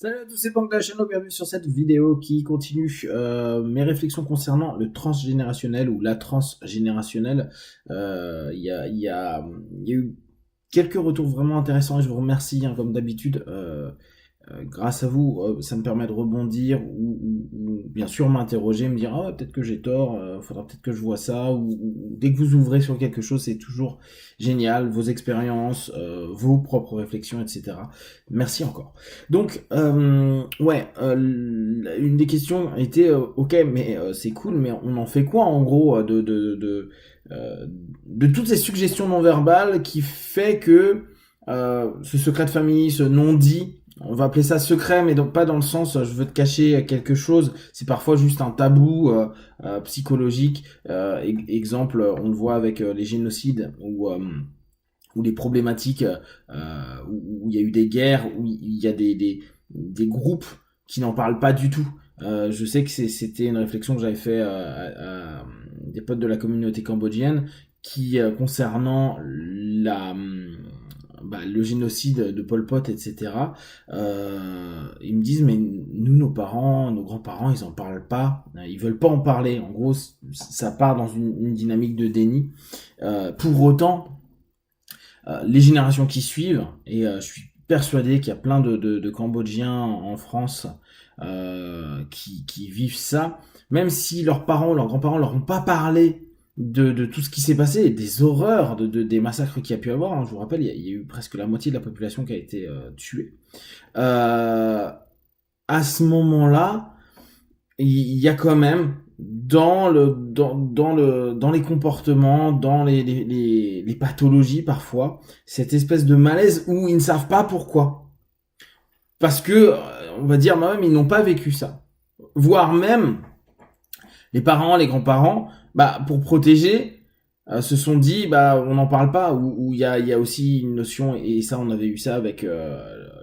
Salut à tous, c'est Pank de la chaîne, bienvenue sur cette vidéo qui continue mes réflexions concernant le transgénérationnel ou la transgénérationnelle. Il y a eu quelques retours vraiment intéressants et je vous remercie, hein, comme d'habitude. Grâce à vous, ça me permet de rebondir ou bien sûr m'interroger, me dire ah peut-être que j'ai tort, faudra peut-être que je vois ça ou dès que vous ouvrez sur quelque chose, c'est toujours génial, vos expériences, vos propres réflexions, etc. Merci encore. Donc une des questions était ok mais c'est cool, mais on en fait quoi en gros de toutes ces suggestions non verbales qui fait que ce secret de famille, ce non-dit, on va appeler ça secret, mais donc pas dans le sens je veux te cacher quelque chose. C'est parfois juste un tabou psychologique. Exemple, on le voit avec les génocides ou les problématiques où il y a eu des guerres, où il y a des groupes qui n'en parlent pas du tout. Je sais que c'était une réflexion que j'avais fait à des potes de la communauté cambodgienne qui concernant le génocide de Pol Pot, etc. Ils me disent mais nous, nos parents, nos grands-parents, ils en parlent pas, ils veulent pas en parler. En gros, ça part dans une dynamique de déni. Pour autant, les générations qui suivent, et je suis persuadé qu'il y a plein de Cambodgiens en France qui vivent ça, même si leurs parents, leurs grands-parents leur ont pas parlé de tout ce qui s'est passé, des horreurs, des massacres qu'il y a pu avoir. Hein. Je vous rappelle, il y a eu presque la moitié de la population qui a été tuée. À ce moment-là, il y a quand même dans les comportements, dans les pathologies parfois, cette espèce de malaise où ils ne savent pas pourquoi. Parce que, on va dire même, ils n'ont pas vécu ça. Voire même, les parents, les grands-parents, pour protéger, se sont dit, on n'en parle pas, ou il y a aussi une notion, et ça on avait eu ça avec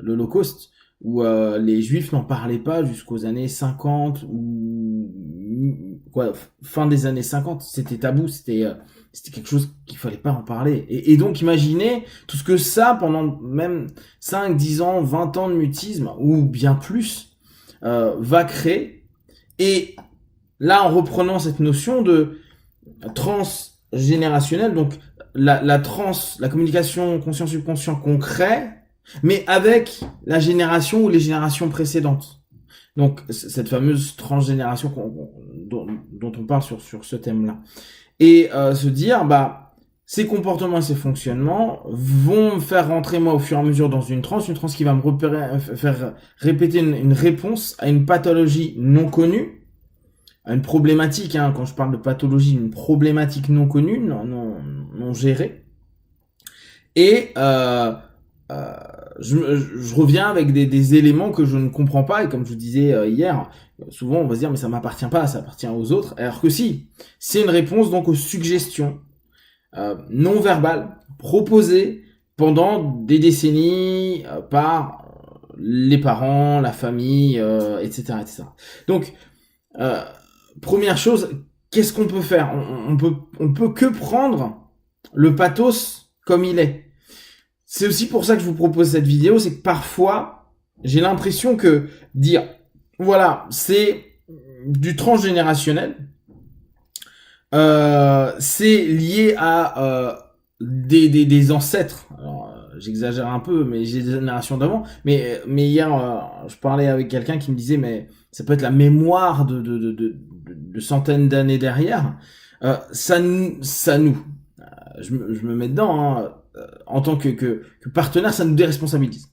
l'Holocauste, où les Juifs n'en parlaient pas jusqu'aux années 50 ou fin des années 50, c'était tabou, c'était quelque chose qu'il fallait pas en parler. Et donc imaginez tout ce que ça, pendant même 5, 10 ans, 20 ans de mutisme, ou bien plus, va créer. Et là, en reprenant cette notion de transgénérationnel, donc la communication conscient-subconscient qu'on crée, mais avec la génération ou les générations précédentes. Donc cette fameuse transgénération dont on parle sur ce thème-là. Et se dire, ces comportements et ces fonctionnements vont me faire rentrer moi au fur et à mesure dans une transe qui va me faire répéter une réponse à une pathologie non connue, à une problématique, hein, quand je parle de pathologie, une problématique non connue, non gérée. Et je reviens avec des éléments que je ne comprends pas, et comme je vous disais hier, souvent on va se dire mais ça m'appartient pas, ça appartient aux autres, alors que si, c'est une réponse donc aux suggestions non verbales proposées pendant des décennies par les parents, la famille, etc., etc. Donc première chose, qu'est-ce qu'on peut faire? On peut que prendre le pathos comme il est. C'est aussi pour ça que je vous propose cette vidéo, c'est que parfois, j'ai l'impression que dire, voilà, c'est du transgénérationnel, c'est lié à des ancêtres. Alors, j'exagère un peu, mais j'ai des générations d'avant. Mais hier, je parlais avec quelqu'un qui me disait, mais ça peut être la mémoire de centaines d'années derrière. Ça nous, je me mets dedans, hein. En tant que partenaire, ça nous déresponsabilise.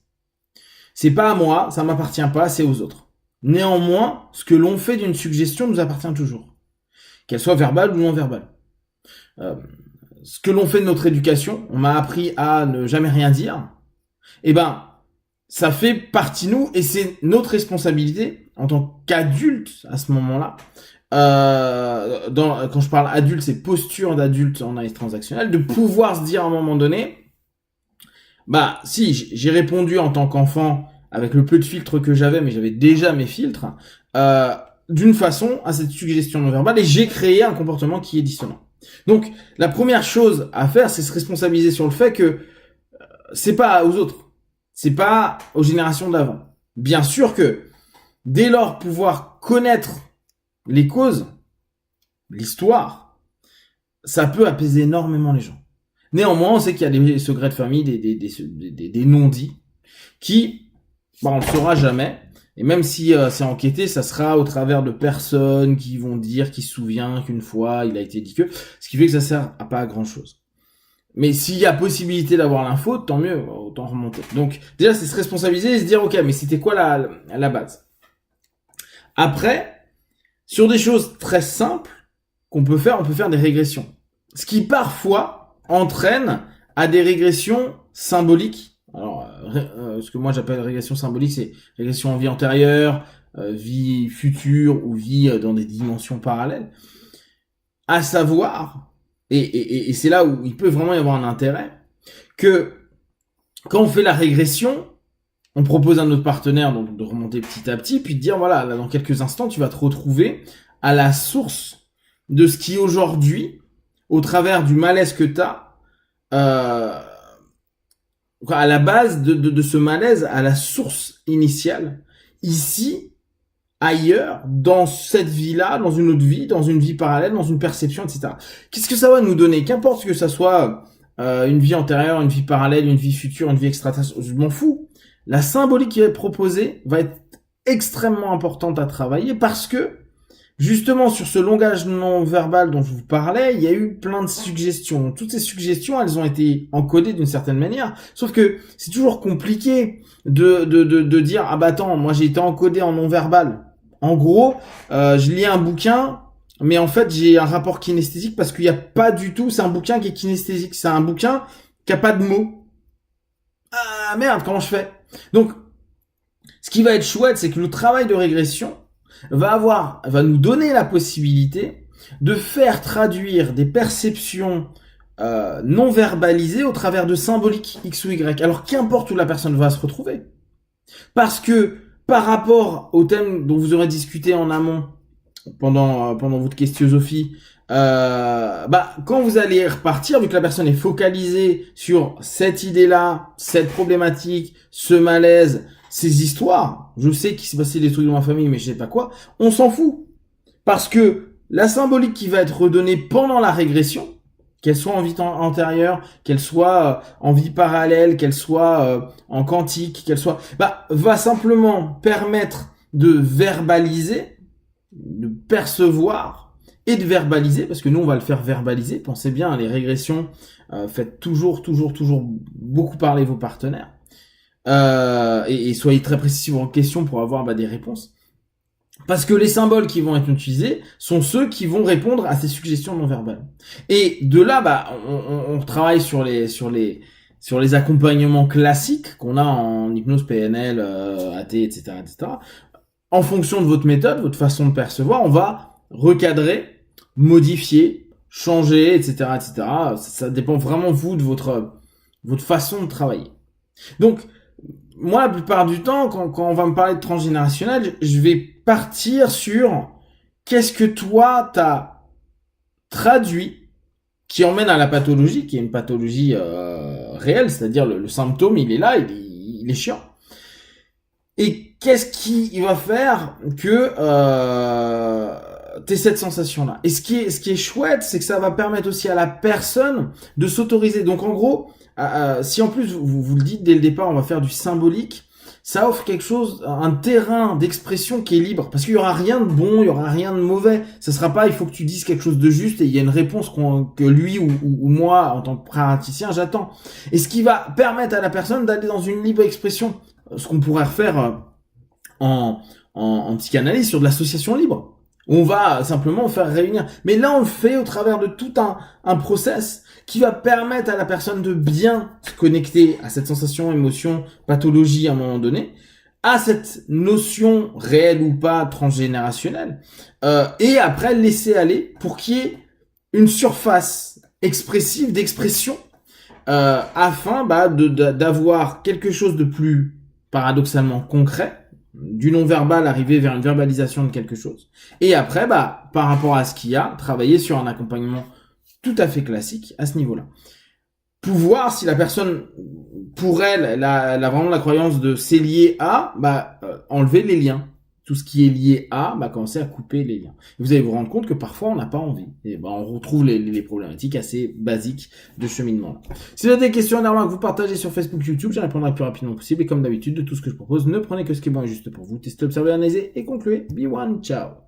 C'est pas à moi, ça m'appartient pas, c'est aux autres. Néanmoins, ce que l'on fait d'une suggestion nous appartient toujours. Qu'elle soit verbale ou non verbale. Ce que l'on fait de notre éducation, on m'a appris à ne jamais rien dire, ça fait partie de nous et c'est notre responsabilité en tant qu'adulte à ce moment-là. Quand je parle adulte, c'est posture d'adulte en analyse transactionnelle, de pouvoir se dire à un moment donné, si j'ai répondu en tant qu'enfant avec le peu de filtres que j'avais, mais j'avais déjà mes filtres, d'une façon à cette suggestion non verbale, et j'ai créé un comportement qui est dissonant. Donc la première chose à faire, c'est se responsabiliser sur le fait que c'est pas aux autres, c'est pas aux générations d'avant. Bien sûr que dès lors pouvoir connaître les causes, l'histoire, ça peut apaiser énormément les gens. Néanmoins, on sait qu'il y a des secrets de famille, des non-dits, qui, bah, on ne le saura jamais. Et même si c'est enquêté, ça sera au travers de personnes qui vont dire, qui se souviennent qu'une fois, il a été dit que, ce qui fait que ça sert à pas à grand chose. Mais s'il y a possibilité d'avoir l'info, tant mieux, autant remonter. Donc, déjà, c'est se responsabiliser et se dire, ok, mais c'était quoi la base? Après, sur des choses très simples qu'on peut faire, on peut faire des régressions. Ce qui, parfois, entraîne à des régressions symboliques. Alors, ce que moi j'appelle régression symbolique, c'est régression en vie antérieure, vie future ou vie dans des dimensions parallèles. À savoir, et c'est là où il peut vraiment y avoir un intérêt, que quand on fait la régression, on propose à notre partenaire donc, de remonter petit à petit, puis de dire, voilà, là, dans quelques instants, tu vas te retrouver à la source de ce qui aujourd'hui, au travers du malaise que tu as, à la base de ce malaise, à la source initiale, ici, ailleurs, dans cette vie-là, dans une autre vie, dans une vie parallèle, dans une perception, etc. Qu'est-ce que ça va nous donner? Qu'importe que ça soit une vie antérieure, une vie parallèle, une vie future, une vie extraterrestre, je m'en fous. La symbolique qui va être proposée va être extrêmement importante à travailler parce que, justement, sur ce langage non verbal dont je vous parlais, il y a eu plein de suggestions. Toutes ces suggestions, elles ont été encodées d'une certaine manière. Sauf que c'est toujours compliqué de dire, ah bah attends, moi j'ai été encodé en non verbal. En gros, je lis un bouquin, mais en fait j'ai un rapport kinesthésique parce qu'il n'y a pas du tout, c'est un bouquin qui est kinesthésique. C'est un bouquin qui a pas de mots. Ah merde, comment je fais? Donc, ce qui va être chouette, c'est que le travail de régression va nous donner la possibilité de faire traduire des perceptions non verbalisées au travers de symboliques X ou Y. Alors qu'importe où la personne va se retrouver. Parce que par rapport au thème dont vous aurez discuté en amont pendant votre questiosophie, quand vous allez repartir, vu que la personne est focalisée sur cette idée-là, cette problématique, ce malaise, ces histoires, je sais qu'il s'est passé des trucs dans ma famille, mais je sais pas quoi, on s'en fout. Parce que la symbolique qui va être redonnée pendant la régression, qu'elle soit en vie antérieure, qu'elle soit en vie parallèle, qu'elle soit en quantique, qu'elle soit, va simplement permettre de verbaliser, de percevoir et de verbaliser, parce que nous on va le faire verbaliser. Pensez bien, les régressions, faites toujours beaucoup parler vos partenaires. Et soyez très précis sur vos questions pour avoir des réponses. Parce que les symboles qui vont être utilisés sont ceux qui vont répondre à ces suggestions non verbales. Et de là, on travaille sur les accompagnements classiques qu'on a en hypnose PNL, AT, etc., etc. En fonction de votre méthode, votre façon de percevoir, on va recadrer, modifier, changer, etc., etc. Ça dépend vraiment vous de votre façon de travailler. Donc, moi, la plupart du temps, quand on va me parler de transgénérationnel, je vais partir sur qu'est-ce que toi t'as traduit qui emmène à la pathologie, qui est une pathologie réelle, c'est-à-dire le symptôme, il est là, il est chiant. Et qu'est-ce qui va faire que t'aies cette sensation-là? Et ce qui est chouette, c'est que ça va permettre aussi à la personne de s'autoriser. Donc en gros, si en plus vous le dites dès le départ, on va faire du symbolique, ça offre quelque chose, un terrain d'expression qui est libre, parce qu'il y aura rien de bon, il y aura rien de mauvais. Ça sera pas, il faut que tu dises quelque chose de juste et il y a une réponse que lui ou moi, en tant que praticien, j'attends. Et ce qui va permettre à la personne d'aller dans une libre expression, ce qu'on pourrait refaire en psychanalyse sur de l'association libre. On va simplement faire réunir. Mais là, on le fait au travers de tout un process qui va permettre à la personne de bien se connecter à cette sensation, émotion, pathologie à un moment donné, à cette notion réelle ou pas transgénérationnelle, et après laisser aller pour qu'il y ait une surface expressive d'expression, afin d'avoir quelque chose de plus paradoxalement concret, du non-verbal arriver vers une verbalisation de quelque chose. Et après, par rapport à ce qu'il y a, travailler sur un accompagnement tout à fait classique à ce niveau-là. pouvoir, si la personne, pour elle, elle a vraiment la croyance de c'est lié à, enlever les liens. Tout ce qui est lié à, commencer à couper les liens. Vous allez vous rendre compte que parfois on n'a pas envie. Et on retrouve les problématiques assez basiques de cheminement. Si vous avez des questions énormément que vous partagez sur Facebook, YouTube, j'y répondrai le plus rapidement possible. Et comme d'habitude, de tout ce que je propose, ne prenez que ce qui est bon et juste pour vous. Testez, observez, analysez et concluez. Be one, ciao.